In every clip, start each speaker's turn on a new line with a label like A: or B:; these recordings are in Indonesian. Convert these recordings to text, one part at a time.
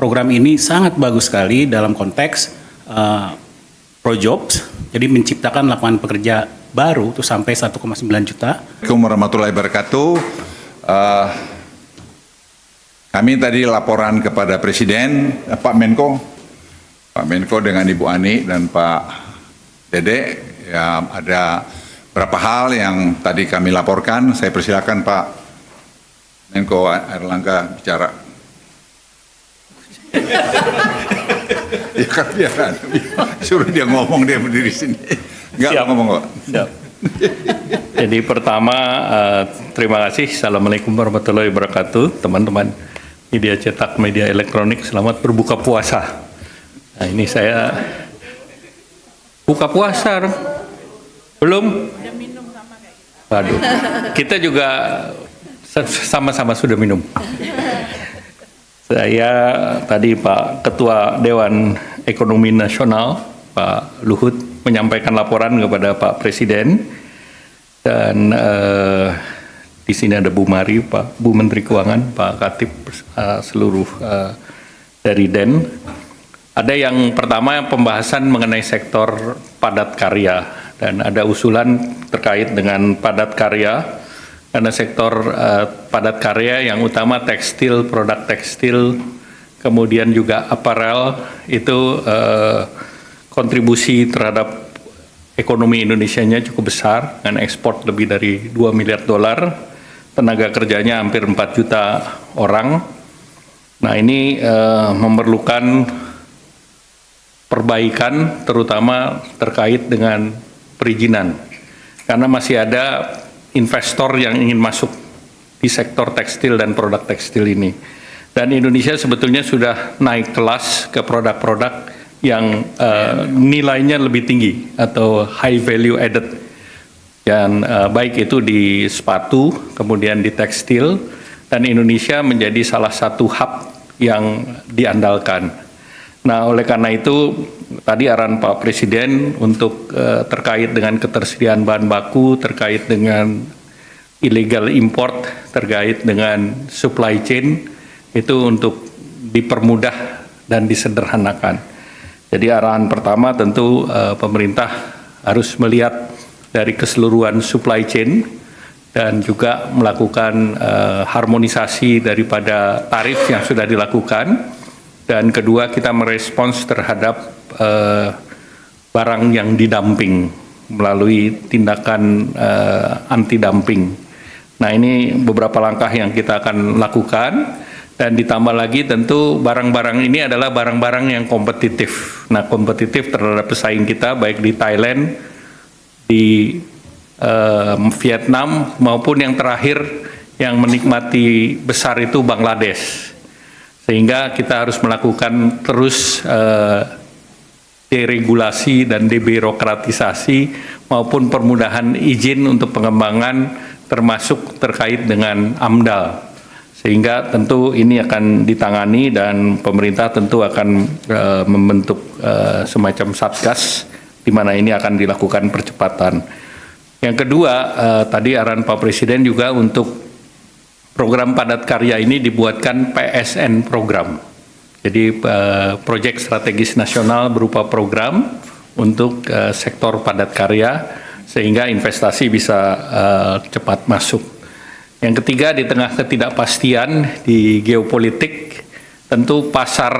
A: program ini sangat bagus sekali dalam konteks Projobs, jadi menciptakan lapangan pekerja baru itu sampai 1,9 juta.
B: Assalamualaikum warahmatullahi wabarakatuh. Kami tadi laporan kepada Presiden, Pak Menko dengan Ibu Ani dan Pak Dede, ya ada beberapa hal yang tadi kami laporkan. Saya persilakan Pak Menko Airlangga bicara. Ya kan biar suruh dia ngomong, dia berdiri sini. Enggak ngomong kok.
C: Siap. Jadi pertama terima kasih. Assalamualaikum warahmatullahi wabarakatuh, teman-teman media cetak, media elektronik. Selamat berbuka puasa. Nah ini saya buka puasa belum? Udah minum sama kayak kita. Waduh, kita juga sama-sama sudah minum. Saya tadi Pak Ketua Dewan Ekonomi Nasional Pak Luhut menyampaikan laporan kepada Pak Presiden, dan di sini ada Bu Mari, Bu Menteri Keuangan, Pak Katib, seluruh dari DEN. Ada yang pertama pembahasan mengenai sektor padat karya, dan ada usulan terkait dengan padat karya. Karena sektor padat karya yang utama tekstil, produk tekstil, kemudian juga aparel, itu kontribusi terhadap ekonomi Indonesianya cukup besar, dengan ekspor lebih dari 2 miliar dolar, tenaga kerjanya hampir 4 juta orang. Nah ini memerlukan perbaikan terutama terkait dengan perizinan, karena masih ada investor yang ingin masuk di sektor tekstil dan produk tekstil ini. Dan Indonesia sebetulnya sudah naik kelas ke produk-produk yang nilainya lebih tinggi atau high value added. Dan baik itu di sepatu, kemudian di tekstil, dan Indonesia menjadi salah satu hub yang diandalkan. Nah, oleh karena itu tadi arahan Pak Presiden untuk terkait dengan ketersediaan bahan baku, terkait dengan illegal import, terkait dengan supply chain, itu untuk dipermudah dan disederhanakan. Jadi arahan pertama tentu pemerintah harus melihat dari keseluruhan supply chain dan juga melakukan harmonisasi daripada tarif yang sudah dilakukan. Dan kedua, kita merespons terhadap barang yang didumping melalui tindakan anti-dumping. Nah ini beberapa langkah yang kita akan lakukan, dan ditambah lagi tentu barang-barang ini adalah barang-barang yang kompetitif. Nah kompetitif terhadap pesaing kita baik di Thailand, di Vietnam, maupun yang terakhir yang menikmati besar itu Bangladesh. Sehingga kita harus melakukan terus deregulasi dan debirokratisasi maupun permudahan izin untuk pengembangan, termasuk terkait dengan AMDAL. Sehingga tentu ini akan ditangani, dan pemerintah tentu akan membentuk semacam satgas di mana ini akan dilakukan percepatan. Yang kedua, tadi arahan Pak Presiden juga untuk program padat karya ini dibuatkan PSN program. Jadi proyek strategis nasional berupa program untuk sektor padat karya sehingga investasi bisa cepat masuk. Yang ketiga, di tengah ketidakpastian di geopolitik, tentu pasar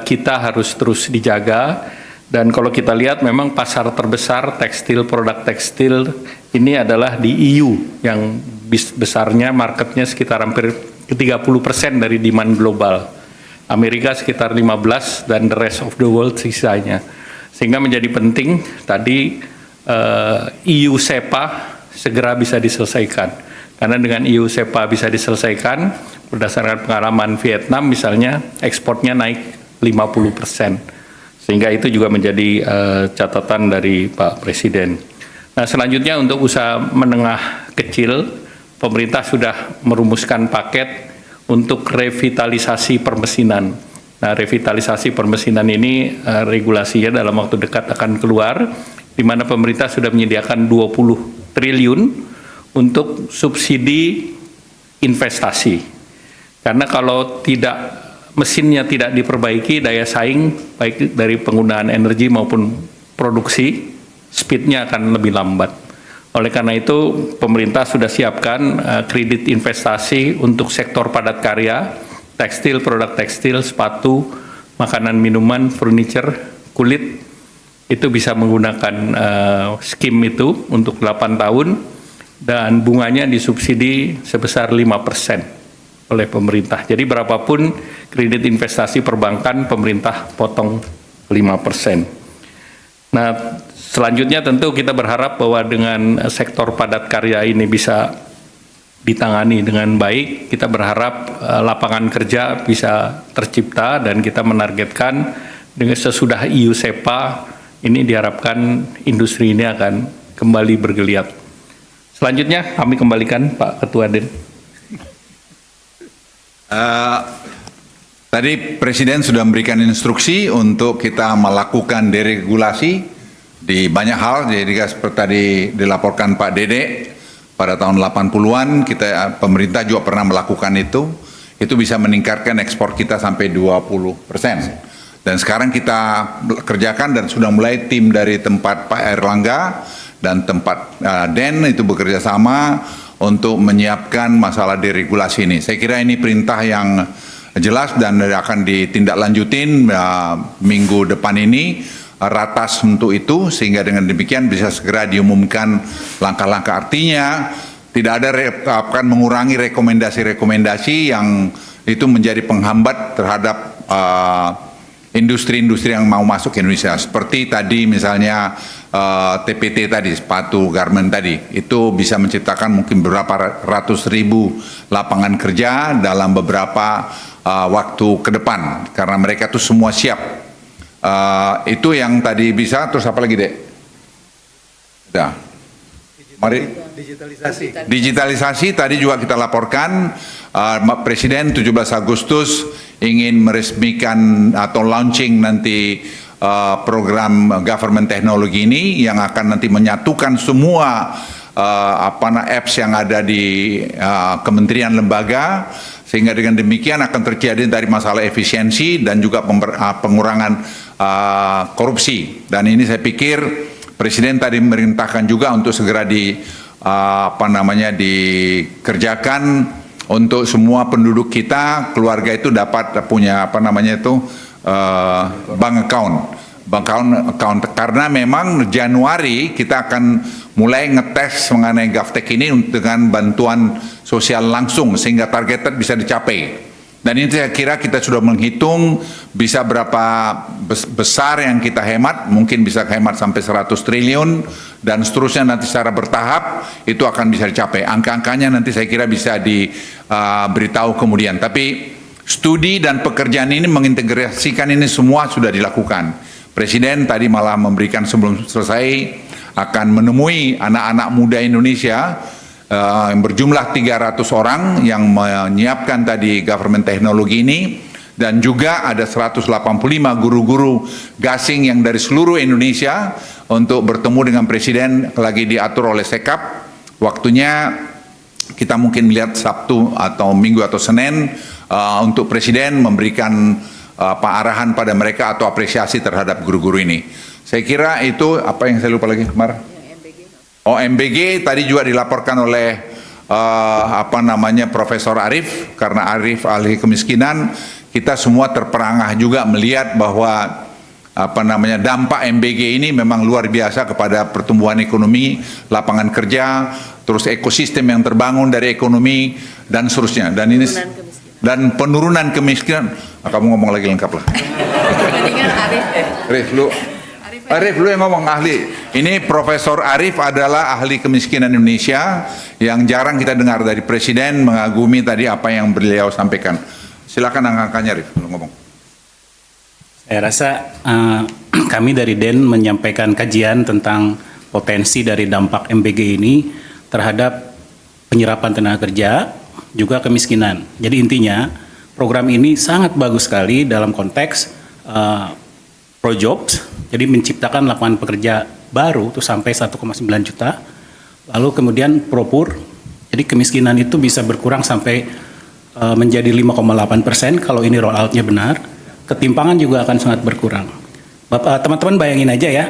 C: kita harus terus dijaga. Dan kalau kita lihat memang pasar terbesar tekstil, produk tekstil ini adalah di EU yang besarnya marketnya sekitar hampir 30% dari demand global. Amerika sekitar 15% dan the rest of the world sisanya. Sehingga menjadi penting tadi EU SEPA segera bisa diselesaikan. Karena dengan EU SEPA bisa diselesaikan, berdasarkan pengalaman Vietnam misalnya, ekspornya naik 50%. Sehingga itu juga menjadi catatan dari Pak Presiden. Nah selanjutnya untuk usaha menengah kecil, pemerintah sudah merumuskan paket untuk revitalisasi permesinan. Nah revitalisasi permesinan ini regulasinya dalam waktu dekat akan keluar, di mana pemerintah sudah menyediakan 20 triliun untuk subsidi investasi. Karena kalau tidak mesinnya tidak diperbaiki, daya saing baik dari penggunaan energi maupun produksi, speednya akan lebih lambat. Oleh karena itu, pemerintah sudah siapkan kredit investasi untuk sektor padat karya, tekstil, produk tekstil, sepatu, makanan minuman, furniture, kulit, itu bisa menggunakan skim itu untuk 8 tahun, dan bunganya disubsidi sebesar 5% oleh pemerintah. Jadi berapapun kredit investasi perbankan, pemerintah potong 5%. Nah, selanjutnya tentu kita berharap bahwa dengan sektor padat karya ini bisa ditangani dengan baik. Kita berharap lapangan kerja bisa tercipta, dan kita menargetkan dengan sesudah EU SEPA ini diharapkan industri ini akan kembali bergeliat. Selanjutnya kami kembalikan Pak Ketua Den.
B: Tadi Presiden sudah memberikan instruksi untuk kita melakukan deregulasi di banyak hal. Jadi seperti tadi dilaporkan Pak Dede, pada tahun 80-an pemerintah juga pernah melakukan itu. Itu bisa meningkatkan ekspor kita sampai 20%. Dan sekarang kita kerjakan dan sudah mulai tim dari tempat Pak Erlangga dan tempat Den itu bekerja sama untuk menyiapkan masalah deregulasi ini. Saya kira ini perintah yang jelas dan akan ditindaklanjutin minggu depan ini, ratas untuk itu, sehingga dengan demikian bisa segera diumumkan langkah-langkah. Artinya tidak ada akan mengurangi rekomendasi-rekomendasi yang itu menjadi penghambat terhadap industri-industri yang mau masuk ke Indonesia. Seperti tadi misalnya TPT tadi, sepatu garment tadi, itu bisa menciptakan mungkin beberapa ratus ribu lapangan kerja dalam beberapa waktu ke depan, karena mereka tuh semua siap. Itu yang tadi bisa. Terus apa lagi, Dek? Udah. Mari. Digitalisasi tadi juga kita laporkan, Presiden 17 Agustus ingin meresmikan atau launching nanti program government teknologi ini yang akan nanti menyatukan semua apps yang ada di kementerian lembaga, sehingga dengan demikian akan terjadi dari masalah efisiensi dan juga pengurangan korupsi. Dan ini saya pikir Presiden tadi memerintahkan juga untuk segera dikerjakan untuk semua penduduk kita, keluarga itu dapat punya bank account, karena memang Januari kita akan mulai ngetes mengenai GovTech ini dengan bantuan sosial langsung, sehingga targeted bisa dicapai. Dan ini saya kira kita sudah menghitung bisa berapa besar yang kita hemat, mungkin bisa hemat sampai 100 triliun, dan seterusnya nanti secara bertahap itu akan bisa dicapai. Angka-angkanya nanti saya kira bisa diberitahu kemudian. Tapi studi dan pekerjaan ini mengintegrasikan ini semua sudah dilakukan. Presiden tadi malah memberikan sebelum selesai akan menemui anak-anak muda Indonesia yang berjumlah 300 orang yang menyiapkan tadi government teknologi ini, dan juga ada 185 guru-guru gasing yang dari seluruh Indonesia untuk bertemu dengan Presiden, lagi diatur oleh Sekap. Waktunya kita mungkin melihat Sabtu atau Minggu atau Senin untuk Presiden memberikan arahan pada mereka atau apresiasi terhadap guru-guru ini. Saya kira itu. Apa yang saya lupa lagi, Mar? MBG tadi juga dilaporkan oleh Profesor Arif, karena Arif ahli kemiskinan. Kita semua terperangah juga melihat bahwa dampak MBG ini memang luar biasa kepada pertumbuhan ekonomi, lapangan kerja, terus ekosistem yang terbangun dari ekonomi dan seterusnya. Dan ini dan penurunan kemiskinan. Kamu ngomong lagi lengkap lah. Arif lu yang ngomong, ahli. Ini Profesor Arif adalah ahli kemiskinan Indonesia yang jarang kita dengar dari Presiden, mengagumi tadi apa yang beliau sampaikan. Silakan angka-angkanya, Arif, lu ngomong.
A: Saya rasa kami dari Den menyampaikan kajian tentang potensi dari dampak MBG ini terhadap penyerapan tenaga kerja, juga kemiskinan. Jadi intinya program ini sangat bagus sekali dalam konteks Projobs, jadi menciptakan lapangan pekerja baru itu sampai 1,9 juta. Lalu kemudian Propur, jadi kemiskinan itu bisa berkurang sampai menjadi 5,8% kalau ini roll out-nya benar. Ketimpangan juga akan sangat berkurang. Teman-teman bayangin aja ya,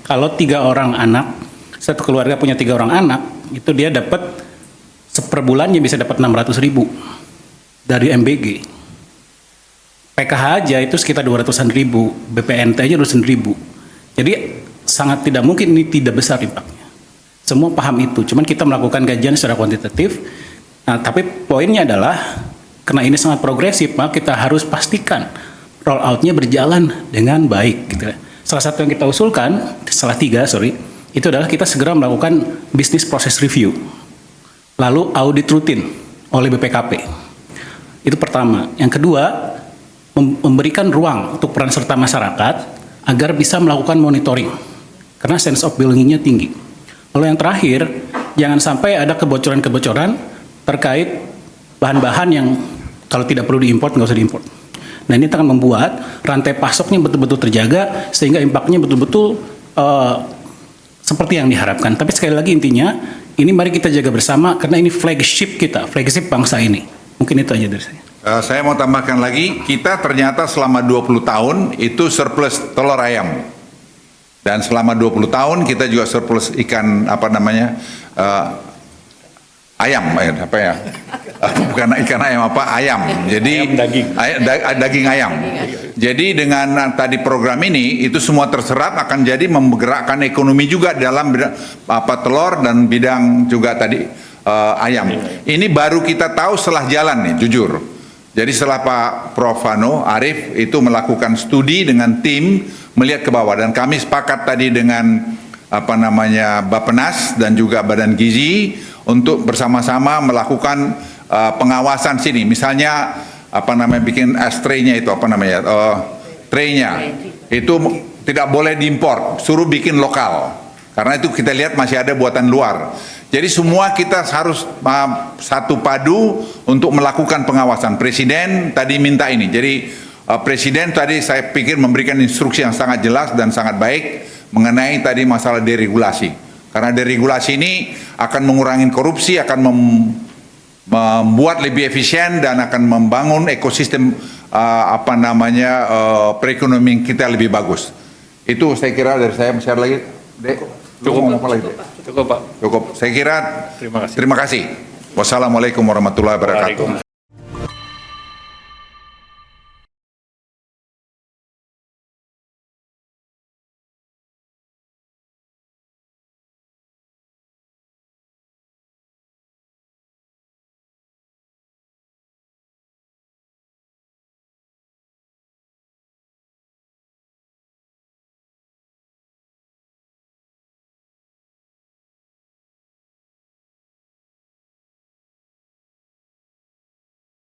A: kalau 3 orang anak, satu keluarga punya 3 orang anak, itu dia dapat per bulannya bisa dapat 600.000 dari MBG. PKH aja itu sekitar 200-an ribu, BPNT aja 200-an ribu. Jadi sangat tidak mungkin ini tidak besar impaknya. Semua paham itu, cuman kita melakukan kajian secara kuantitatif. Nah, tapi poinnya adalah karena ini sangat progresif, maka kita harus pastikan roll out-nya berjalan dengan baik. Gitu. Salah satu yang kita usulkan, itu adalah kita segera melakukan business process review, lalu audit rutin oleh BPKP. Itu pertama. Yang kedua, memberikan ruang untuk peran serta masyarakat agar bisa melakukan monitoring, karena sense of belonging-nya tinggi. Lalu yang terakhir, jangan sampai ada kebocoran-kebocoran terkait bahan-bahan yang kalau tidak perlu diimport, nggak usah diimport. Nah, ini akan membuat rantai pasoknya betul-betul terjaga, sehingga impaknya betul-betul seperti yang diharapkan. Tapi sekali lagi intinya, ini mari kita jaga bersama, karena ini flagship kita, flagship bangsa ini. Mungkin itu aja dari saya.
B: Saya mau tambahkan lagi, kita ternyata selama 20 tahun itu surplus telur ayam. Dan selama 20 tahun kita juga surplus ikan, ayam, bukan ikan ayam, ayam. Jadi daging ayam. Jadi dengan tadi program ini itu semua terserap akan jadi menggerakkan ekonomi juga dalam telur dan bidang juga tadi ayam. Ini baru kita tahu setelah jalan nih, jujur. Jadi setelah Pak Prof. Arif itu melakukan studi dengan tim melihat ke bawah, dan kami sepakat tadi dengan Bappenas dan juga Badan Gizi untuk bersama-sama melakukan pengawasan sini. Misalnya bikin tray-nya itu tray-nya itu tidak boleh diimpor, suruh bikin lokal. Karena itu kita lihat masih ada buatan luar. Jadi semua kita harus satu padu untuk melakukan pengawasan. Presiden tadi minta ini. Jadi Presiden tadi saya pikir memberikan instruksi yang sangat jelas dan sangat baik mengenai tadi masalah deregulasi. Karena deregulasi ini akan mengurangi korupsi, akan membuat lebih efisien dan akan membangun ekosistem perekonomian kita lebih bagus. Itu saya kira dari saya. Masih ada lagi, Dek?
C: Cukup, Pak.
B: Cukup. Saya kira
C: Terima kasih.
B: terima kasih. Wassalamualaikum warahmatullahi wabarakatuh.